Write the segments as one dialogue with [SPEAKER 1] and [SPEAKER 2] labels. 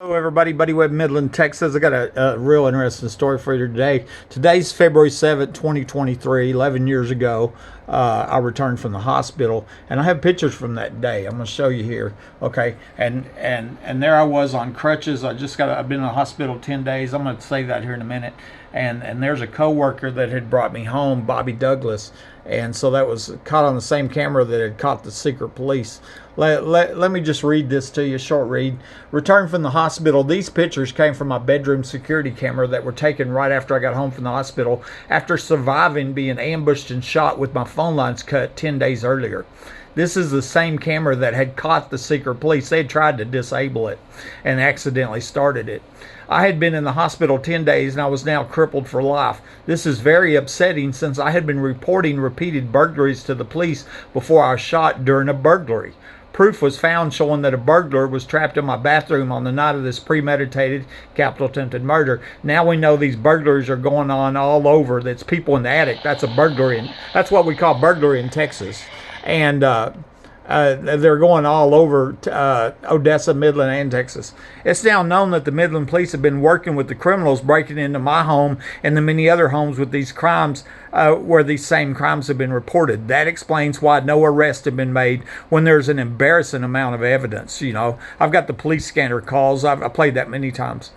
[SPEAKER 1] Hello, everybody. Buddy Webb, Midland, Texas. I got a real interesting story for you today. Today's February 7th, 2023. 11 years ago, I returned from the hospital, and I have pictures from that day. I'm going to show you here. Okay, and there I was on crutches. I've been in the hospital 10 days. I'm going to say that here in a minute. And there's a coworker that had brought me home, Bobby Douglas, and so that was caught on the same camera that had caught the secret police. Let me just read this to you, short read. Returned from the hospital. These pictures came from my bedroom security camera that were taken right after I got home from the hospital after surviving being ambushed and shot with my phone lines cut 10 days earlier. This is the same camera that had caught the secret police. They had tried to disable it and accidentally started it. I had been in the hospital 10 days and I was now crippled for life. This is very upsetting since I had been reporting repeated burglaries to the police before I was shot during a burglary. Proof was found showing that a burglar was trapped in my bathroom on the night of this premeditated capital attempted murder. Now we know these burglaries are going on all over. That's people in the attic. That's a burglary. And that's what we call burglary in Texas. And they're going all over Odessa, Midland, and Texas. It's now known that the Midland Police have been working with the criminals breaking into my home and the many other homes with these crimes where these same crimes have been reported. That explains why no arrests have been made when there's an embarrassing amount of evidence. You know, I've got the police scanner calls. I played that many times.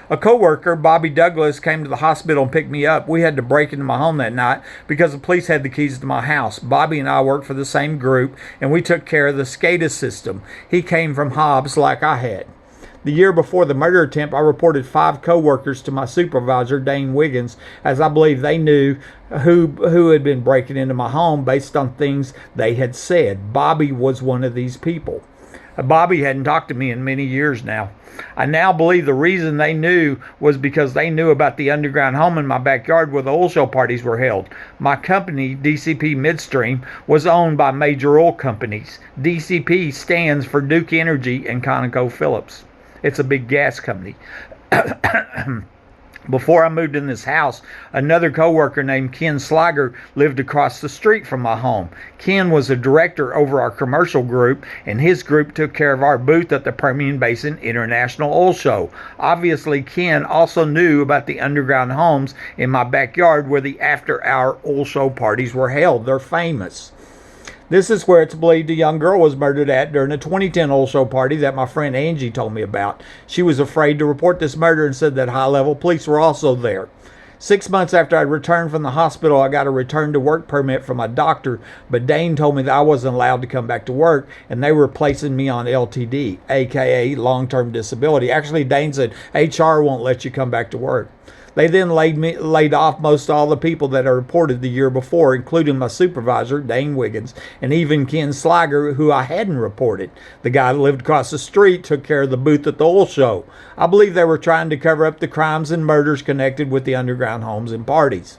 [SPEAKER 1] A coworker, Bobby Douglas, came to the hospital and picked me up. We had to break into my home that night because the police had the keys to my house. Bobby and I worked for the same group, and we took care of the SCADA system. He came from Hobbs like I had. The year before the murder attempt, I reported 5 coworkers to my supervisor, Dane Wiggins, as I believe they knew who had been breaking into my home based on things they had said. Bobby was one of these people. Bobby hadn't talked to me in many years now. I now believe the reason they knew was because they knew about the underground home in my backyard where the oil show parties were held. My company, DCP Midstream, was owned by major oil companies. DCP stands for Duke Energy and ConocoPhillips. It's a big gas company. Before I moved in this house, another coworker named Ken Slager lived across the street from my home. Ken was a director over our commercial group, and his group took care of our booth at the Permian Basin International Oil Show. Obviously, Ken also knew about the underground homes in my backyard where the after-hour oil show parties were held. They're famous. This is where it's believed a young girl was murdered at during a 2010 oil show party that my friend Angie told me about. She was afraid to report this murder and said that high-level police were also there. 6 months after I returned from the hospital, I got a return to work permit from my doctor, but Dane told me that I wasn't allowed to come back to work, and they were placing me on LTD, aka long-term disability. Actually, Dane said HR won't let you come back to work. They then laid off most all the people that I reported the year before, including my supervisor, Dane Wiggins, and even Ken Slager, who I hadn't reported. The guy that lived across the street took care of the booth at the oil show. I believe they were trying to cover up the crimes and murders connected with the underground homes and parties.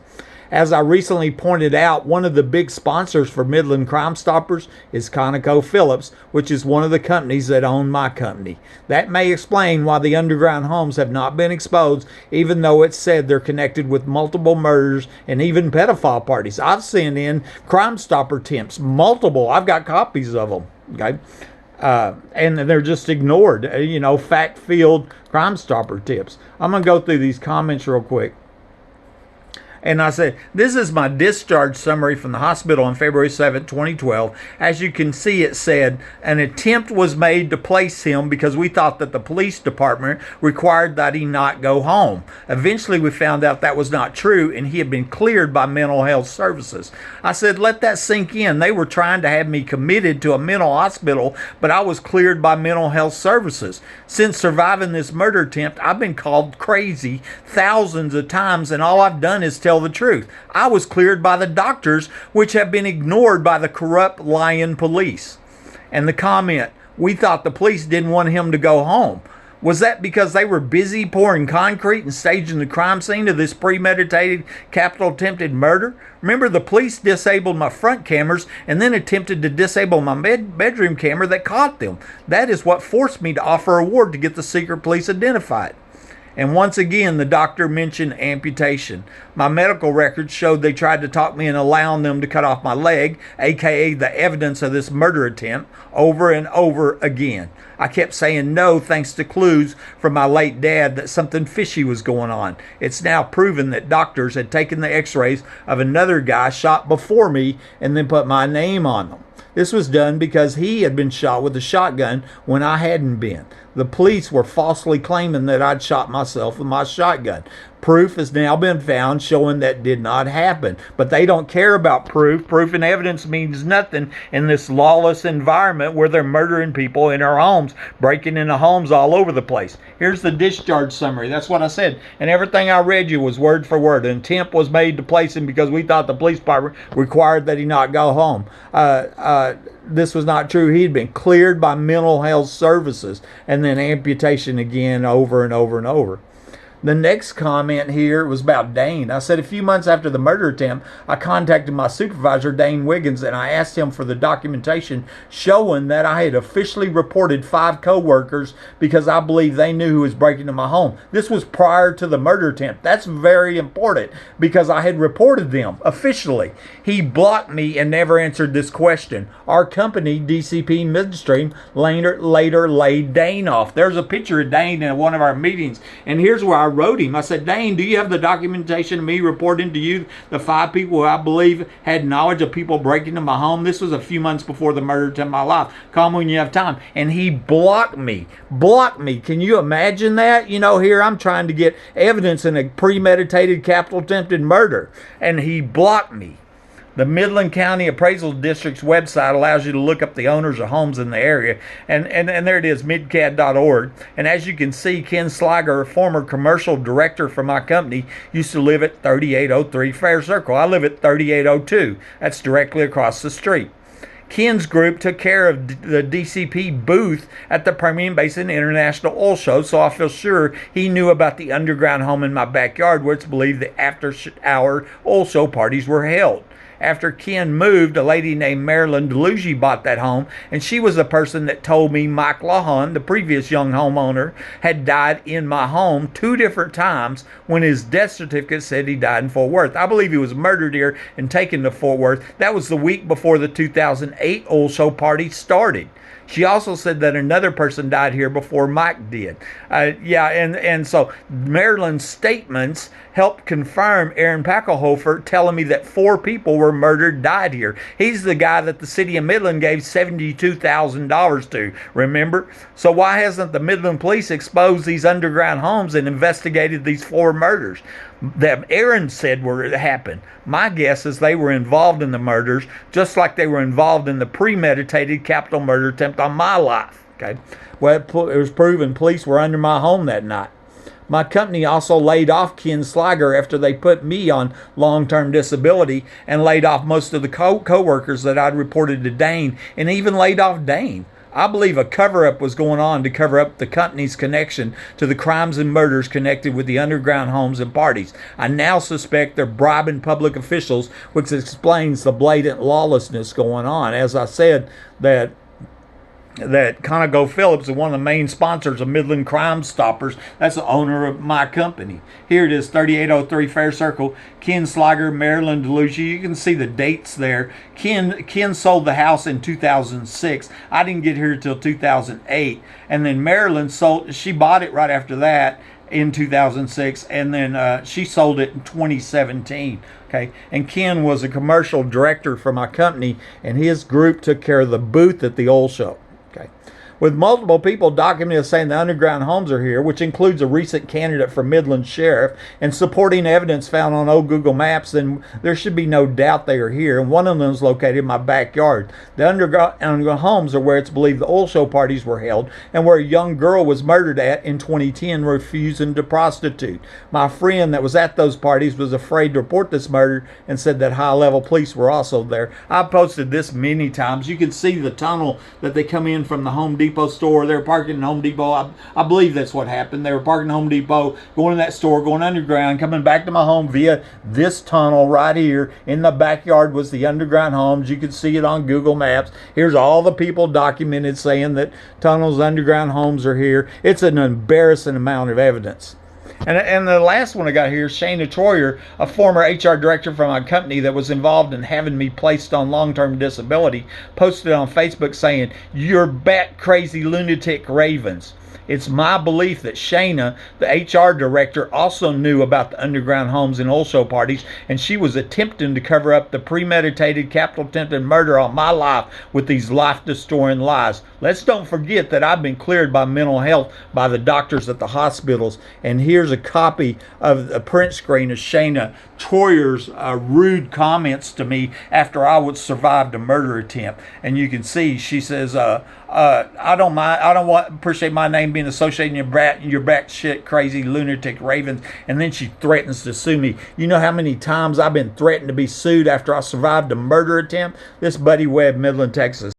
[SPEAKER 1] As I recently pointed out, one of the big sponsors for Midland Crime Stoppers is ConocoPhillips, which is one of the companies that own my company. That may explain why the underground homes have not been exposed, even though it's said they're connected with multiple murders and even pedophile parties. I've sent in Crime Stopper attempts, multiple. I've got copies of them. Okay. And they're just ignored, fact-filled Crime Stopper tips. I'm going to go through these comments real quick. And I said, this is my discharge summary from the hospital on February 7, 2012. As you can see, it said, an attempt was made to place him because we thought that the police department required that he not go home. Eventually, we found out that was not true, and he had been cleared by mental health services. I said, let that sink in. They were trying to have me committed to a mental hospital, but I was cleared by mental health services. Since surviving this murder attempt, I've been called crazy thousands of times, and all I've done is tell the truth. I was cleared by the doctors, which have been ignored by the corrupt, lying police. And the comment, we thought the police didn't want him to go home. Was that because they were busy pouring concrete and staging the crime scene of this premeditated capital attempted murder? Remember, the police disabled my front cameras and then attempted to disable my bedroom camera that caught them. That is what forced me to offer a reward to get the secret police identified. And once again, the doctor mentioned amputation. My medical records showed they tried to talk me into allowing them to cut off my leg, aka the evidence of this murder attempt, over and over again. I kept saying no thanks to clues from my late dad that something fishy was going on. It's now proven that doctors had taken the x-rays of another guy shot before me and then put my name on them. This was done because he had been shot with a shotgun when I hadn't been. The police were falsely claiming that I'd shot myself with my shotgun. Proof has now been found showing that did not happen. But they don't care about proof. Proof and evidence means nothing in this lawless environment where they're murdering people in our homes, breaking into homes all over the place. Here's the discharge summary. That's what I said. And everything I read you was word for word. An attempt was made to place him because we thought the police department required that he not go home. This was not true. He'd been cleared by mental health services, and then amputation again over and over and over. The next comment here was about Dane. I said a few months after the murder attempt, I contacted my supervisor, Dane Wiggins, and I asked him for the documentation showing that I had officially reported 5 co-workers because I believe they knew who was breaking into my home. This was prior to the murder attempt. That's very important because I had reported them officially. He blocked me and never answered this question. Our company, DCP Midstream, later laid Dane off. There's a picture of Dane in one of our meetings, and here's where I wrote him. I said, Dane, do you have the documentation of me reporting to you the 5 people who I believe had knowledge of people breaking into my home? This was a few months before the murder attempt in my life. Call me when you have time. And he blocked me. Blocked me. Can you imagine that? You know, here I'm trying to get evidence in a premeditated capital attempted murder, and he blocked me. The Midland County Appraisal District's website allows you to look up the owners of homes in the area. And there it is, midcad.org. And as you can see, Ken Sliger, a former commercial director for my company, used to live at 3803 Fair Circle. I live at 3802. That's directly across the street. Ken's group took care of the DCP booth at the Permian Basin International Oil Show, so I feel sure he knew about the underground home in my backyard where it's believed the after-hour oil show parties were held. After Ken moved, a lady named Marilyn DeLugie bought that home, and she was the person that told me Mike Lahan, the previous young homeowner, had died in my home 2 different times when his death certificate said he died in Fort Worth. I believe he was murdered here and taken to Fort Worth. That was the week before the 2008 oil show party started. She also said that another person died here before Mike did. And so Marilyn's statements helped confirm Aaron Packelhofer telling me that 4 people were murdered, died here. He's the guy that the city of Midland gave $72,000 to, remember? So why hasn't the Midland Police exposed these underground homes and investigated these 4 murders that Aaron said happened? My guess is they were involved in the murders, just like they were involved in the premeditated capital murder attempt on my life. Okay, well, it was proven police were under my home that night. My company also laid off Ken Sliger after they put me on long-term disability and laid off most of the co-workers that I'd reported to Dane, and even laid off Dane. I believe a cover-up was going on to cover up the company's connection to the crimes and murders connected with the underground homes and parties. I now suspect they're bribing public officials, which explains the blatant lawlessness going on. As I said, that Conoco Phillips is one of the main sponsors of Midland Crime Stoppers. That's the owner of my company. Here it is, 3803 Fair Circle. Ken Sliger, Marilyn DeLugie. You can see the dates there. Ken sold the house in 2006. I didn't get here until 2008. And then Marilyn she bought it right after that in 2006, and then she sold it in 2017. Okay, and Ken was a commercial director for my company, and his group took care of the booth at the oil show. Okay. With multiple people documented saying the underground homes are here, which includes a recent candidate for Midland Sheriff, and supporting evidence found on old Google Maps, then there should be no doubt they are here, and one of them is located in my backyard. The underground homes are where it's believed the oil show parties were held, and where a young girl was murdered at in 2010, refusing to prostitute. My friend that was at those parties was afraid to report this murder and said that high-level police were also there. I've posted this many times. You can see the tunnel that they come in from the Home Depot store. They were parking in Home Depot. I believe that's what happened. They were parking in Home Depot, going to that store, going underground, coming back to my home via this tunnel right here. In the backyard was the underground homes. You can see it on Google Maps. Here's all the people documented saying that tunnels, underground homes are here. It's an embarrassing amount of evidence. And the last one I got here, Shana Troyer, a former HR director from my company that was involved in having me placed on long-term disability, posted on Facebook saying, "You're bat crazy lunatic ravens." It's my belief that Shana, the HR director, also knew about the underground homes and oil show parties, and she was attempting to cover up the premeditated capital attempted murder on my life with these life-destroying lies. Let's don't forget that I've been cleared by mental health by the doctors at the hospitals, and here's a copy of a print screen of Shana Troyer's rude comments to me after I would survived a murder attempt. And you can see she says, I don't mind. I don't appreciate my name being associated in your batshit crazy lunatic ravens. And then she threatens to sue me. You know how many times I've been threatened to be sued after I survived a murder attempt? This Buddy Webb, Midland, Texas.